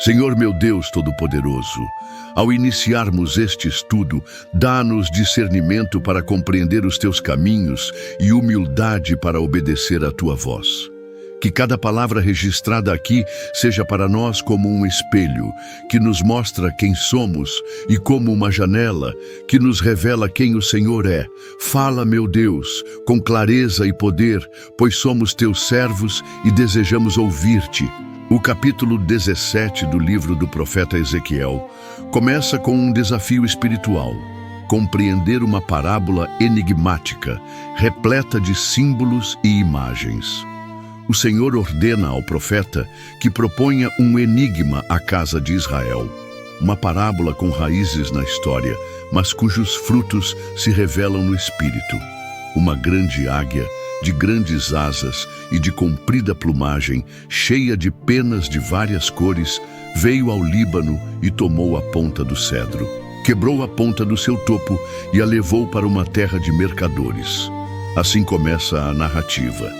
Senhor meu Deus Todo-Poderoso, ao iniciarmos este estudo, dá-nos discernimento para compreender os teus caminhos e humildade para obedecer à tua voz. Que cada palavra registrada aqui seja para nós como um espelho, que nos mostra quem somos, e como uma janela, que nos revela quem o Senhor é. Fala, meu Deus, com clareza e poder, pois somos teus servos e desejamos ouvir-te. O capítulo 17 do livro do profeta Ezequiel começa com um desafio espiritual: compreender uma parábola enigmática, repleta de símbolos e imagens. O Senhor ordena ao profeta que proponha um enigma à casa de Israel, uma parábola com raízes na história, mas cujos frutos se revelam no espírito. Uma grande águia, de grandes asas e de comprida plumagem, cheia de penas de várias cores, veio ao Líbano e tomou a ponta do cedro. Quebrou a ponta do seu topo e a levou para uma terra de mercadores. Assim começa a narrativa.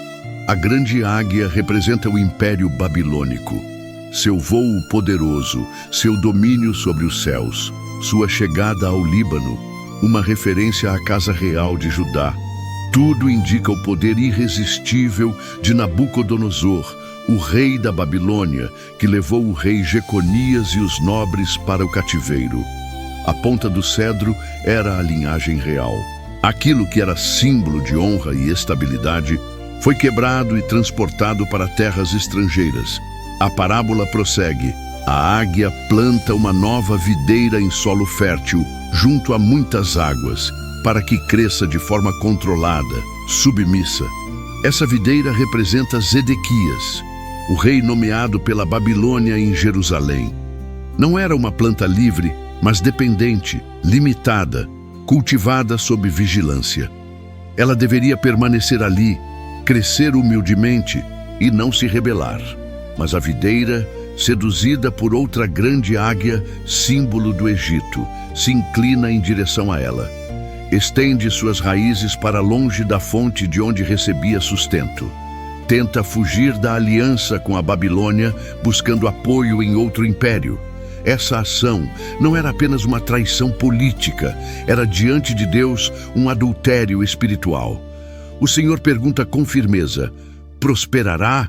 A grande águia representa o Império Babilônico, seu voo poderoso, seu domínio sobre os céus, sua chegada ao Líbano, uma referência à casa real de Judá. Tudo indica o poder irresistível de Nabucodonosor, o rei da Babilônia, que levou o rei Jeconias e os nobres para o cativeiro. A ponta do cedro era a linhagem real. Aquilo que era símbolo de honra e estabilidade foi quebrado e transportado para terras estrangeiras. A parábola prossegue. A águia planta uma nova videira em solo fértil, junto a muitas águas, para que cresça de forma controlada, submissa. Essa videira representa Zedequias, o rei nomeado pela Babilônia em Jerusalém. Não era uma planta livre, mas dependente, limitada, cultivada sob vigilância. Ela deveria permanecer ali, crescer humildemente e não se rebelar. Mas a videira, seduzida por outra grande águia, símbolo do Egito, se inclina em direção a ela. Estende suas raízes para longe da fonte de onde recebia sustento. Tenta fugir da aliança com a Babilônia, buscando apoio em outro império. Essa ação não era apenas uma traição política, era diante de Deus um adultério espiritual. O Senhor pergunta com firmeza: prosperará?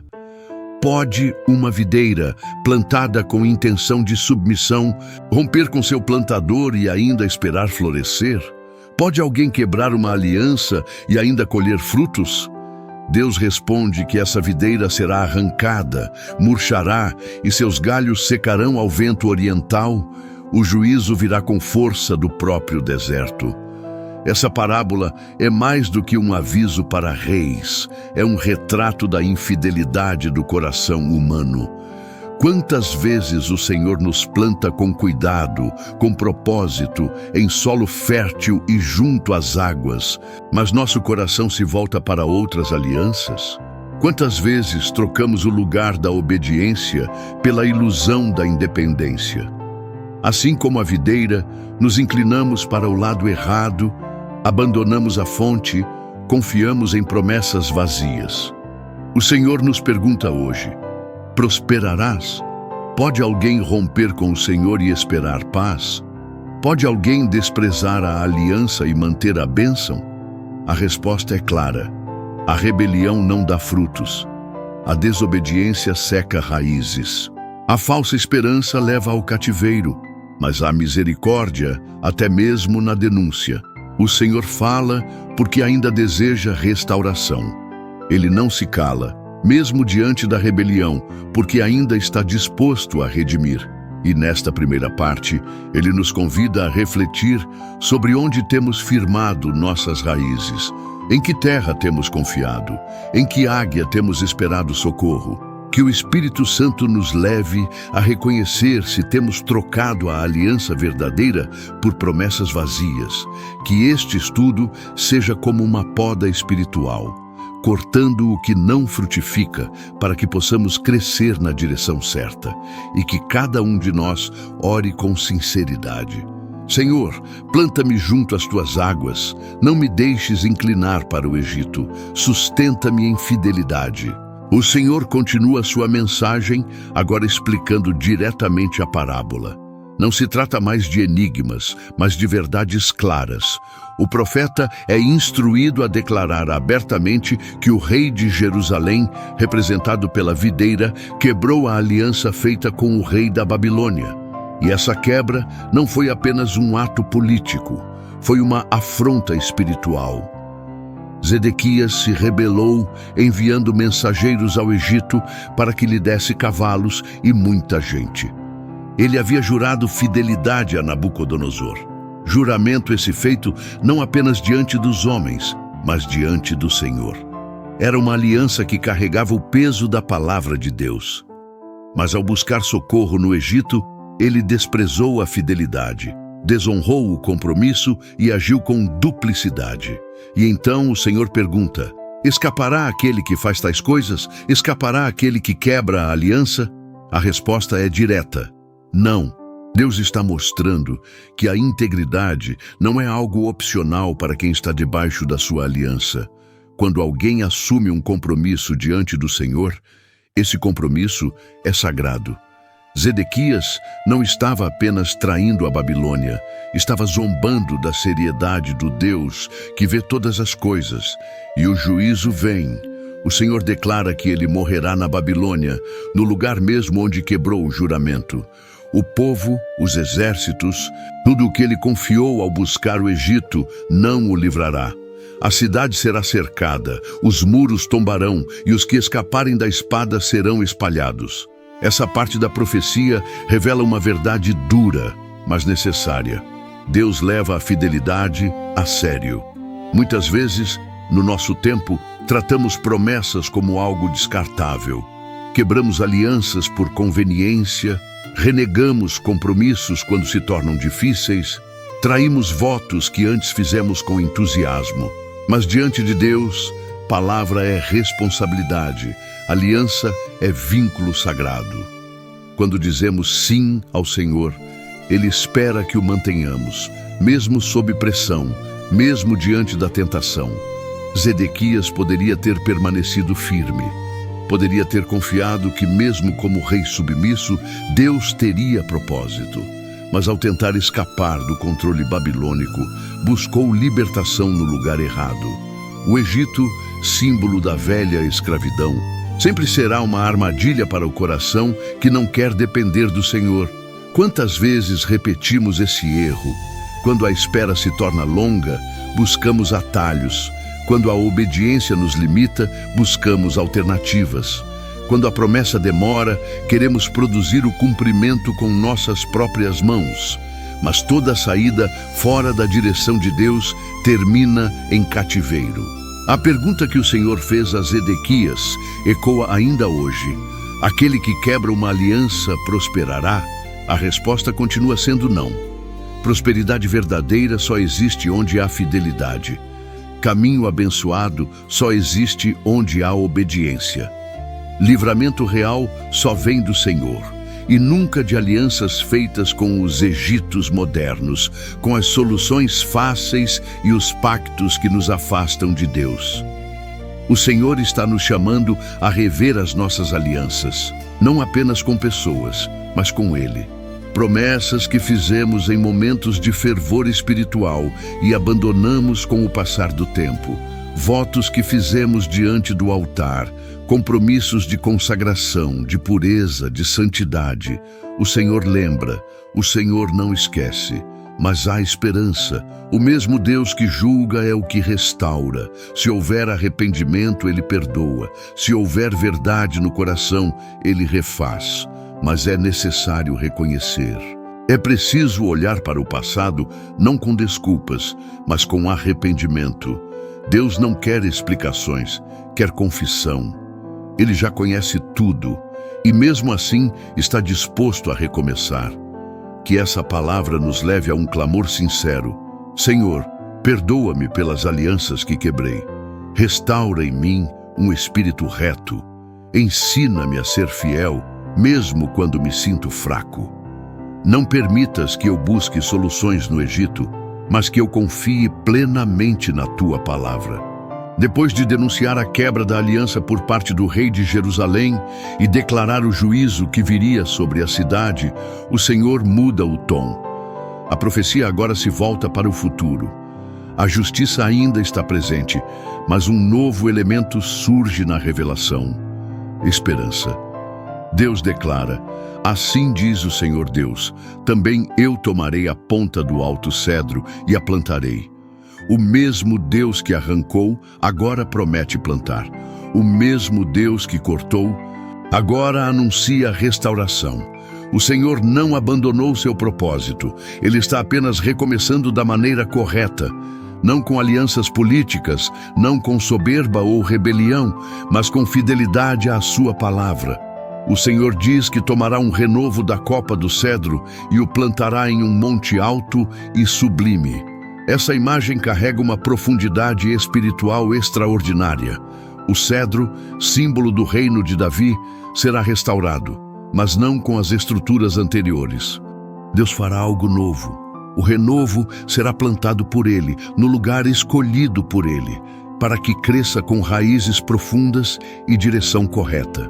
Pode uma videira, plantada com intenção de submissão, romper com seu plantador e ainda esperar florescer? Pode alguém quebrar uma aliança e ainda colher frutos? Deus responde que essa videira será arrancada, murchará e seus galhos secarão ao vento oriental. O juízo virá com força do próprio deserto. Essa parábola é mais do que um aviso para reis, é um retrato da infidelidade do coração humano. Quantas vezes o Senhor nos planta com cuidado, com propósito, em solo fértil e junto às águas, mas nosso coração se volta para outras alianças? Quantas vezes trocamos o lugar da obediência pela ilusão da independência? Assim como a videira, nos inclinamos para o lado errado, abandonamos a fonte, confiamos em promessas vazias. O Senhor nos pergunta hoje: prosperarás? Pode alguém romper com o Senhor e esperar paz? Pode alguém desprezar a aliança e manter a bênção? A resposta é clara: a rebelião não dá frutos. A desobediência seca raízes. A falsa esperança leva ao cativeiro, mas há misericórdia até mesmo na denúncia. O Senhor fala porque ainda deseja restauração. Ele não se cala, mesmo diante da rebelião, porque ainda está disposto a redimir. E nesta primeira parte, ele nos convida a refletir sobre onde temos firmado nossas raízes, em que terra temos confiado, em que águia temos esperado socorro. Que o Espírito Santo nos leve a reconhecer se temos trocado a aliança verdadeira por promessas vazias. Que este estudo seja como uma poda espiritual, cortando o que não frutifica, para que possamos crescer na direção certa, e que cada um de nós ore com sinceridade. Senhor, planta-me junto às tuas águas, não me deixes inclinar para o Egito, sustenta-me em fidelidade. O Senhor continua sua mensagem, agora explicando diretamente a parábola. Não se trata mais de enigmas, mas de verdades claras. O profeta é instruído a declarar abertamente que o rei de Jerusalém, representado pela videira, quebrou a aliança feita com o rei da Babilônia. E essa quebra não foi apenas um ato político, foi uma afronta espiritual. Zedequias se rebelou, enviando mensageiros ao Egito para que lhe desse cavalos e muita gente. Ele havia jurado fidelidade a Nabucodonosor. Juramento esse feito não apenas diante dos homens, mas diante do Senhor. Era uma aliança que carregava o peso da palavra de Deus. Mas ao buscar socorro no Egito, ele desprezou a fidelidade, desonrou o compromisso e agiu com duplicidade. E então o Senhor pergunta: escapará aquele que faz tais coisas? Escapará aquele que quebra a aliança? A resposta é direta: não. Deus está mostrando que a integridade não é algo opcional para quem está debaixo da sua aliança. Quando alguém assume um compromisso diante do Senhor, esse compromisso é sagrado. Zedequias não estava apenas traindo a Babilônia, estava zombando da seriedade do Deus que vê todas as coisas. E o juízo vem. O Senhor declara que ele morrerá na Babilônia, no lugar mesmo onde quebrou o juramento. O povo, os exércitos, tudo o que ele confiou ao buscar o Egito não o livrará. A cidade será cercada, os muros tombarão e os que escaparem da espada serão espalhados. Essa parte da profecia revela uma verdade dura, mas necessária. Deus leva a fidelidade a sério. Muitas vezes, no nosso tempo, tratamos promessas como algo descartável. Quebramos alianças por conveniência, renegamos compromissos quando se tornam difíceis, traímos votos que antes fizemos com entusiasmo. Mas diante de Deus, palavra é responsabilidade, aliança é vínculo sagrado. Quando dizemos sim ao Senhor, Ele espera que o mantenhamos, mesmo sob pressão, mesmo diante da tentação. Zedequias poderia ter permanecido firme. Poderia ter confiado que, mesmo como rei submisso, Deus teria propósito. Mas ao tentar escapar do controle babilônico, buscou libertação no lugar errado. O Egito, símbolo da velha escravidão, sempre será uma armadilha para o coração que não quer depender do Senhor. Quantas vezes repetimos esse erro? Quando a espera se torna longa, buscamos atalhos. Quando a obediência nos limita, buscamos alternativas. Quando a promessa demora, queremos produzir o cumprimento com nossas próprias mãos. Mas toda saída fora da direção de Deus termina em cativeiro. A pergunta que o Senhor fez a Zedequias ecoa ainda hoje. Aquele que quebra uma aliança prosperará? A resposta continua sendo não. Prosperidade verdadeira só existe onde há fidelidade. Caminho abençoado só existe onde há obediência. Livramento real só vem do Senhor, e nunca de alianças feitas com os egitos modernos, com as soluções fáceis e os pactos que nos afastam de Deus. O Senhor está nos chamando a rever as nossas alianças, não apenas com pessoas, mas com Ele. Promessas que fizemos em momentos de fervor espiritual e abandonamos com o passar do tempo. Votos que fizemos diante do altar, compromissos de consagração, de pureza, de santidade. O Senhor lembra, o Senhor não esquece, mas há esperança. O mesmo Deus que julga é o que restaura. Se houver arrependimento, Ele perdoa. Se houver verdade no coração, Ele refaz. Mas é necessário reconhecer. É preciso olhar para o passado, não com desculpas, mas com arrependimento. Deus não quer explicações, quer confissão. Ele já conhece tudo e mesmo assim está disposto a recomeçar. Que essa palavra nos leve a um clamor sincero. Senhor, perdoa-me pelas alianças que quebrei. Restaura em mim um espírito reto. Ensina-me a ser fiel, mesmo quando me sinto fraco. Não permitas que eu busque soluções no Egito, mas que eu confie plenamente na Tua palavra. Depois de denunciar a quebra da aliança por parte do rei de Jerusalém e declarar o juízo que viria sobre a cidade, o Senhor muda o tom. A profecia agora se volta para o futuro. A justiça ainda está presente, mas um novo elemento surge na revelação: esperança. Deus declara: assim diz o Senhor Deus, também eu tomarei a ponta do alto cedro e a plantarei. O mesmo Deus que arrancou, agora promete plantar. O mesmo Deus que cortou, agora anuncia restauração. O Senhor não abandonou seu propósito. Ele está apenas recomeçando da maneira correta. Não com alianças políticas, não com soberba ou rebelião, mas com fidelidade à sua palavra. O Senhor diz que tomará um renovo da copa do cedro e o plantará em um monte alto e sublime. Essa imagem carrega uma profundidade espiritual extraordinária. O cedro, símbolo do reino de Davi, será restaurado, mas não com as estruturas anteriores. Deus fará algo novo. O renovo será plantado por Ele, no lugar escolhido por Ele, para que cresça com raízes profundas e direção correta.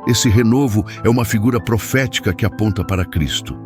Esse renovo é uma figura profética que aponta para Cristo.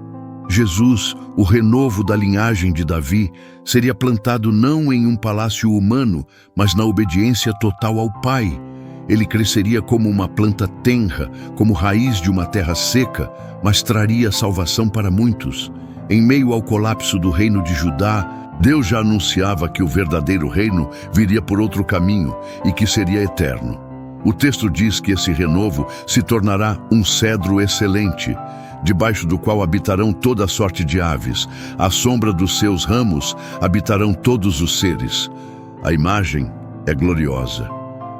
Jesus, o renovo da linhagem de Davi, seria plantado não em um palácio humano, mas na obediência total ao Pai. Ele cresceria como uma planta tenra, como raiz de uma terra seca, mas traria salvação para muitos. Em meio ao colapso do reino de Judá, Deus já anunciava que o verdadeiro reino viria por outro caminho e que seria eterno. O texto diz que esse renovo se tornará um cedro excelente, debaixo do qual habitarão toda a sorte de aves. À sombra dos seus ramos habitarão todos os seres. A imagem é gloriosa.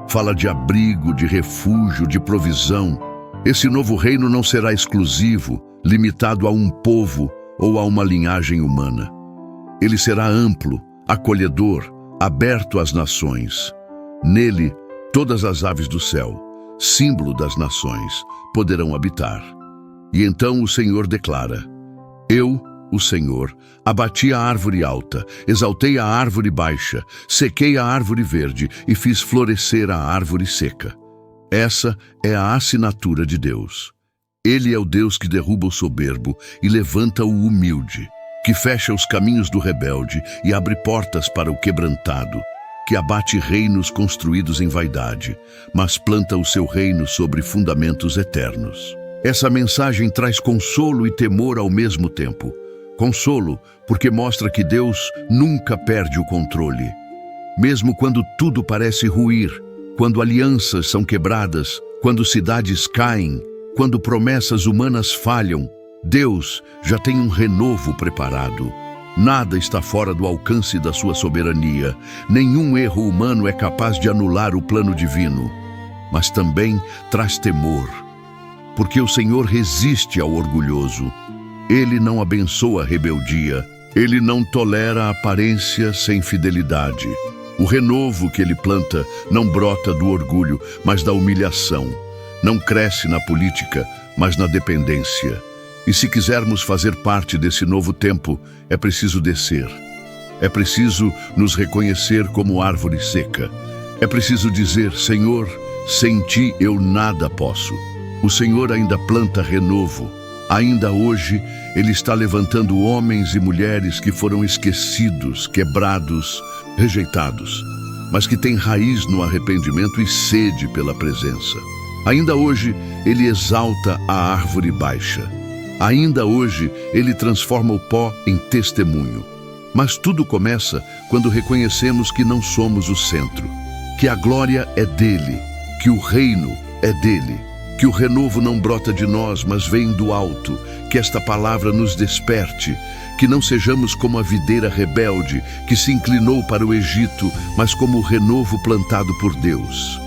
Fala de abrigo, de refúgio, de provisão. Esse novo reino não será exclusivo, limitado a um povo ou a uma linhagem humana. Ele será amplo, acolhedor, aberto às nações. Nele, todas as aves do céu, símbolo das nações, poderão habitar. E então o Senhor declara: eu, o Senhor, abati a árvore alta, exaltei a árvore baixa, sequei a árvore verde e fiz florescer a árvore seca. Essa é a assinatura de Deus. Ele é o Deus que derruba o soberbo e levanta o humilde, que fecha os caminhos do rebelde e abre portas para o quebrantado, que abate reinos construídos em vaidade, mas planta o seu reino sobre fundamentos eternos. Essa mensagem traz consolo e temor ao mesmo tempo. Consolo, porque mostra que Deus nunca perde o controle. Mesmo quando tudo parece ruir, quando alianças são quebradas, quando cidades caem, quando promessas humanas falham, Deus já tem um renovo preparado. Nada está fora do alcance da sua soberania. Nenhum erro humano é capaz de anular o plano divino. Mas também traz temor, porque o Senhor resiste ao orgulhoso. Ele não abençoa a rebeldia. Ele não tolera a aparência sem fidelidade. O renovo que ele planta não brota do orgulho, mas da humilhação. Não cresce na política, mas na dependência. E se quisermos fazer parte desse novo tempo, é preciso descer. É preciso nos reconhecer como árvore seca. É preciso dizer: Senhor, sem ti eu nada posso. O Senhor ainda planta renovo. Ainda hoje, Ele está levantando homens e mulheres que foram esquecidos, quebrados, rejeitados, mas que têm raiz no arrependimento e sede pela presença. Ainda hoje, Ele exalta a árvore baixa. Ainda hoje, Ele transforma o pó em testemunho. Mas tudo começa quando reconhecemos que não somos o centro, que a glória é dele, que o reino é dele, que o renovo não brota de nós, mas vem do alto, que esta palavra nos desperte, que não sejamos como a videira rebelde que se inclinou para o Egito, mas como o renovo plantado por Deus.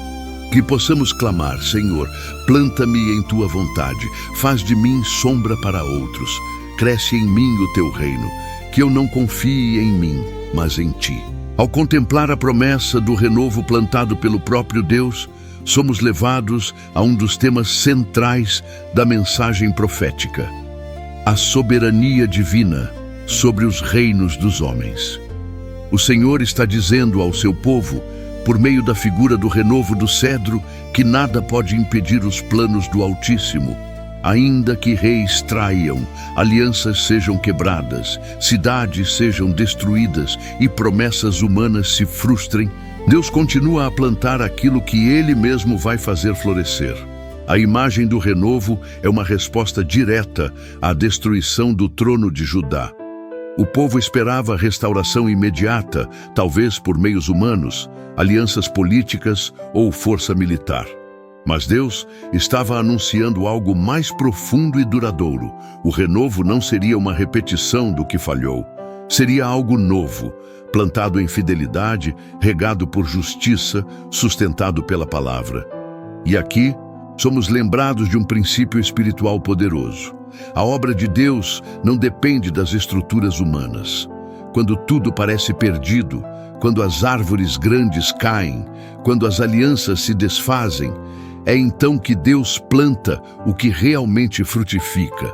Que possamos clamar: Senhor, planta-me em tua vontade, faz de mim sombra para outros, cresce em mim o teu reino, que eu não confie em mim, mas em ti. Ao contemplar a promessa do renovo plantado pelo próprio Deus, somos levados a um dos temas centrais da mensagem profética: a soberania divina sobre os reinos dos homens. O Senhor está dizendo ao seu povo: por meio da figura do renovo do cedro, que nada pode impedir os planos do Altíssimo. Ainda que reis traiam, alianças sejam quebradas, cidades sejam destruídas e promessas humanas se frustrem, Deus continua a plantar aquilo que Ele mesmo vai fazer florescer. A imagem do renovo é uma resposta direta à destruição do trono de Judá. O povo esperava restauração imediata, talvez por meios humanos, alianças políticas ou força militar. Mas Deus estava anunciando algo mais profundo e duradouro. O renovo não seria uma repetição do que falhou. Seria algo novo, plantado em fidelidade, regado por justiça, sustentado pela palavra. E aqui, somos lembrados de um princípio espiritual poderoso. A obra de Deus não depende das estruturas humanas. Quando tudo parece perdido, quando as árvores grandes caem, quando as alianças se desfazem, é então que Deus planta o que realmente frutifica.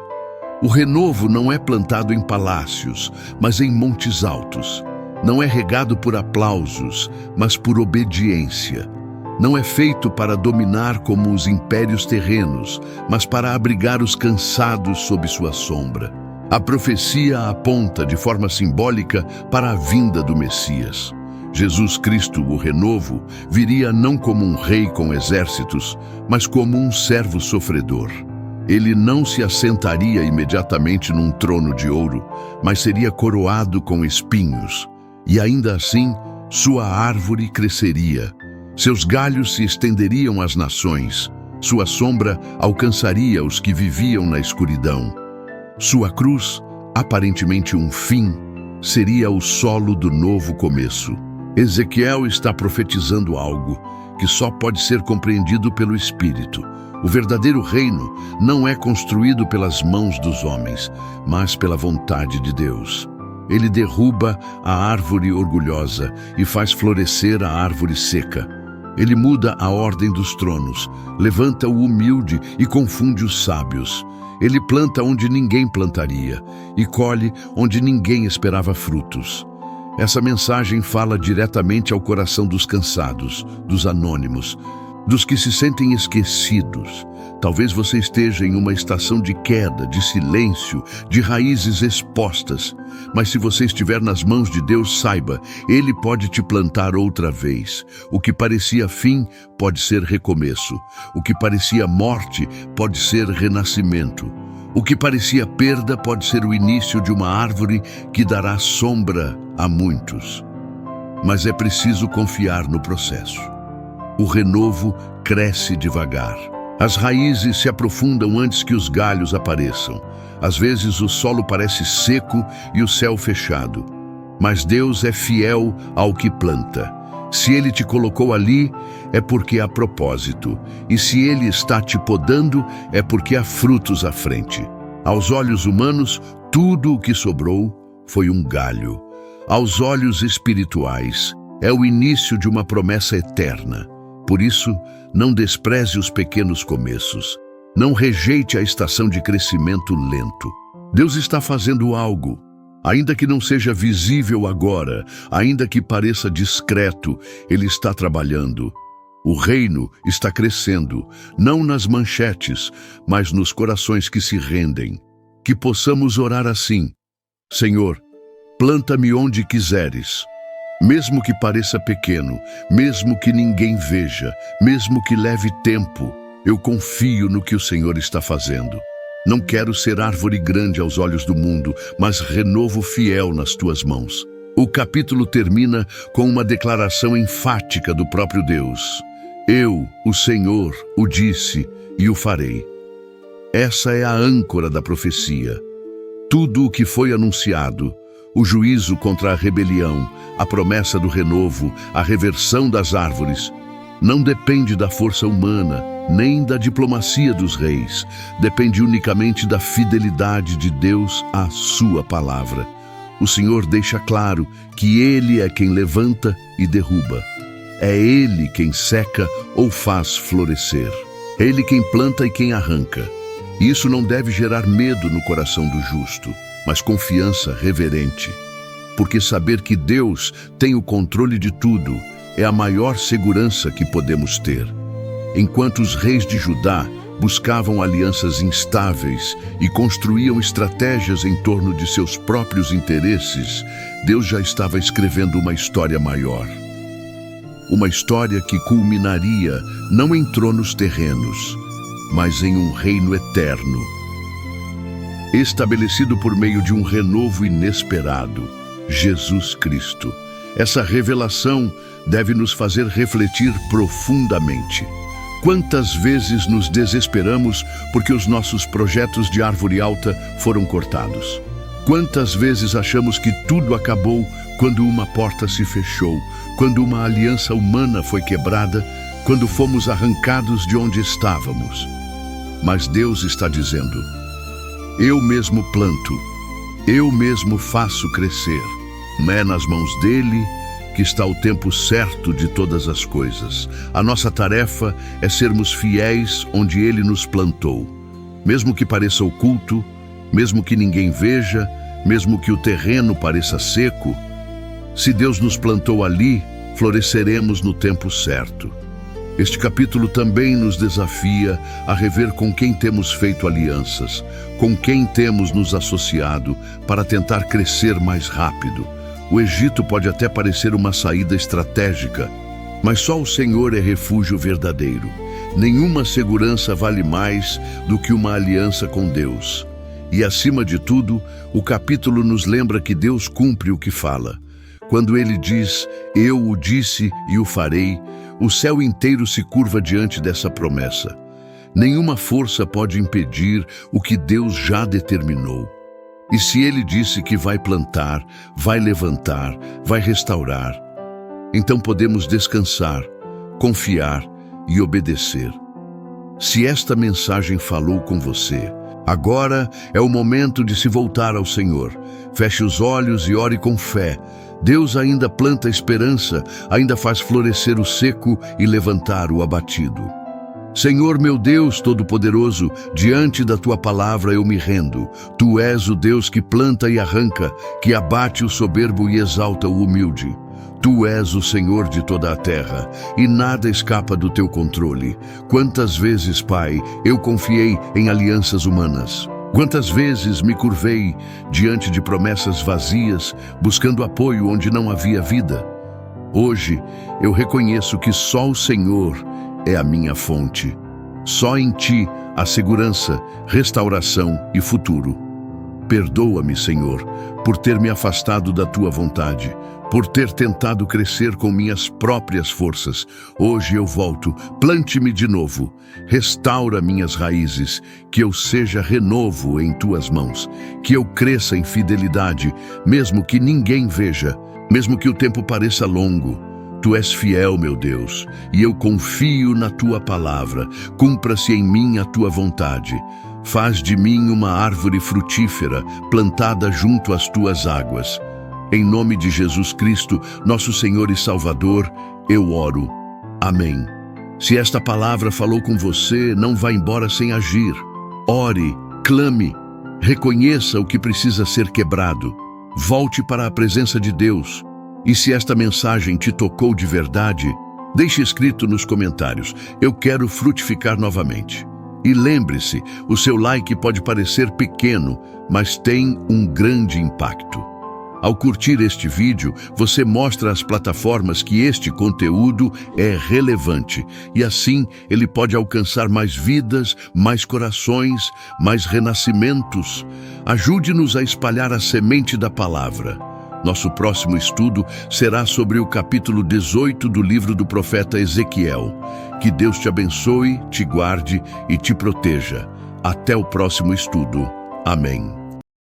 O renovo não é plantado em palácios, mas em montes altos. Não é regado por aplausos, mas por obediência. Não é feito para dominar como os impérios terrenos, mas para abrigar os cansados sob sua sombra. A profecia aponta de forma simbólica para a vinda do Messias. Jesus Cristo, o renovo, viria não como um rei com exércitos, mas como um servo sofredor. Ele não se assentaria imediatamente num trono de ouro, mas seria coroado com espinhos. E ainda assim, sua árvore cresceria. Seus galhos se estenderiam às nações. Sua sombra alcançaria os que viviam na escuridão. Sua cruz, aparentemente um fim, seria o solo do novo começo. Ezequiel está profetizando algo que só pode ser compreendido pelo Espírito. O verdadeiro reino não é construído pelas mãos dos homens, mas pela vontade de Deus. Ele derruba a árvore orgulhosa e faz florescer a árvore seca. Ele muda a ordem dos tronos, levanta o humilde e confunde os sábios. Ele planta onde ninguém plantaria e colhe onde ninguém esperava frutos. Essa mensagem fala diretamente ao coração dos cansados, dos anônimos, dos que se sentem esquecidos. Talvez você esteja em uma estação de queda, de silêncio, de raízes expostas. Mas se você estiver nas mãos de Deus, saiba, Ele pode te plantar outra vez. O que parecia fim pode ser recomeço. O que parecia morte pode ser renascimento. O que parecia perda pode ser o início de uma árvore que dará sombra a muitos. Mas é preciso confiar no processo. O renovo cresce devagar. As raízes se aprofundam antes que os galhos apareçam. Às vezes o solo parece seco e o céu fechado. Mas Deus é fiel ao que planta. Se Ele te colocou ali, é porque há propósito. E se Ele está te podando, é porque há frutos à frente. Aos olhos humanos, tudo o que sobrou foi um galho. Aos olhos espirituais, é o início de uma promessa eterna. Por isso, não despreze os pequenos começos. Não rejeite a estação de crescimento lento. Deus está fazendo algo. Ainda que não seja visível agora, ainda que pareça discreto, Ele está trabalhando. O reino está crescendo, não nas manchetes, mas nos corações que se rendem. Que possamos orar assim: Senhor, planta-me onde quiseres. Mesmo que pareça pequeno, mesmo que ninguém veja, mesmo que leve tempo, eu confio no que o Senhor está fazendo. Não quero ser árvore grande aos olhos do mundo, mas renovo fiel nas tuas mãos. O capítulo termina com uma declaração enfática do próprio Deus. Eu, o Senhor, o disse e o farei. Essa é a âncora da profecia. Tudo o que foi anunciado, o juízo contra a rebelião, a promessa do renovo, a reversão das árvores, não depende da força humana, nem da diplomacia dos reis. Depende unicamente da fidelidade de Deus à sua palavra. O Senhor deixa claro que Ele é quem levanta e derruba. É Ele quem seca ou faz florescer. É Ele quem planta e quem arranca. Isso não deve gerar medo no coração do justo, mas confiança reverente. Porque saber que Deus tem o controle de tudo é a maior segurança que podemos ter. Enquanto os reis de Judá buscavam alianças instáveis e construíam estratégias em torno de seus próprios interesses, Deus já estava escrevendo uma história maior. Uma história que culminaria não em tronos terrenos, mas em um reino eterno, estabelecido por meio de um renovo inesperado, Jesus Cristo. Essa revelação deve nos fazer refletir profundamente. Quantas vezes nos desesperamos porque os nossos projetos de árvore alta foram cortados? Quantas vezes achamos que tudo acabou quando uma porta se fechou, quando uma aliança humana foi quebrada, quando fomos arrancados de onde estávamos? Mas Deus está dizendo: eu mesmo planto, eu mesmo faço crescer. É nas mãos dele que está o tempo certo de todas as coisas. A nossa tarefa é sermos fiéis onde ele nos plantou. Mesmo que pareça oculto, mesmo que ninguém veja, mesmo que o terreno pareça seco, se Deus nos plantou ali, floresceremos no tempo certo. Este capítulo também nos desafia a rever com quem temos feito alianças, com quem temos nos associado para tentar crescer mais rápido. O Egito pode até parecer uma saída estratégica, mas só o Senhor é refúgio verdadeiro. Nenhuma segurança vale mais do que uma aliança com Deus. E acima de tudo, o capítulo nos lembra que Deus cumpre o que fala. Quando ele diz: eu o disse e o farei, o céu inteiro se curva diante dessa promessa. Nenhuma força pode impedir o que Deus já determinou. E se ele disse que vai plantar, vai levantar, vai restaurar, então podemos descansar, confiar e obedecer. Se esta mensagem falou com você, agora é o momento de se voltar ao Senhor. Feche os olhos e ore com fé. Deus ainda planta esperança, ainda faz florescer o seco e levantar o abatido. Senhor meu Deus Todo-Poderoso, diante da Tua palavra eu me rendo. Tu és o Deus que planta e arranca, que abate o soberbo e exalta o humilde. Tu és o Senhor de toda a terra, e nada escapa do Teu controle. Quantas vezes, Pai, eu confiei em alianças humanas? Quantas vezes me curvei diante de promessas vazias, buscando apoio onde não havia vida? Hoje, eu reconheço que só o Senhor é a minha fonte. Só em Ti há segurança, restauração e futuro. Perdoa-me, Senhor, por ter me afastado da Tua vontade, por ter tentado crescer com minhas próprias forças. Hoje eu volto, plante-me de novo, restaura minhas raízes, que eu seja renovo em Tuas mãos, que eu cresça em fidelidade, mesmo que ninguém veja, mesmo que o tempo pareça longo. Tu és fiel, meu Deus, e eu confio na Tua palavra. Cumpra-se em mim a Tua vontade. Faz de mim uma árvore frutífera, plantada junto às Tuas águas. Em nome de Jesus Cristo, nosso Senhor e Salvador, eu oro. Amém. Se esta palavra falou com você, não vá embora sem agir. Ore, clame, reconheça o que precisa ser quebrado. Volte para a presença de Deus. E se esta mensagem te tocou de verdade, deixe escrito nos comentários: eu quero frutificar novamente. E lembre-se, o seu like pode parecer pequeno, mas tem um grande impacto. Ao curtir este vídeo, você mostra às plataformas que este conteúdo é relevante e assim ele pode alcançar mais vidas, mais corações, mais renascimentos. Ajude-nos a espalhar a semente da palavra. Nosso próximo estudo será sobre o capítulo 18 do livro do profeta Ezequiel. Que Deus te abençoe, te guarde e te proteja. Até o próximo estudo. Amém.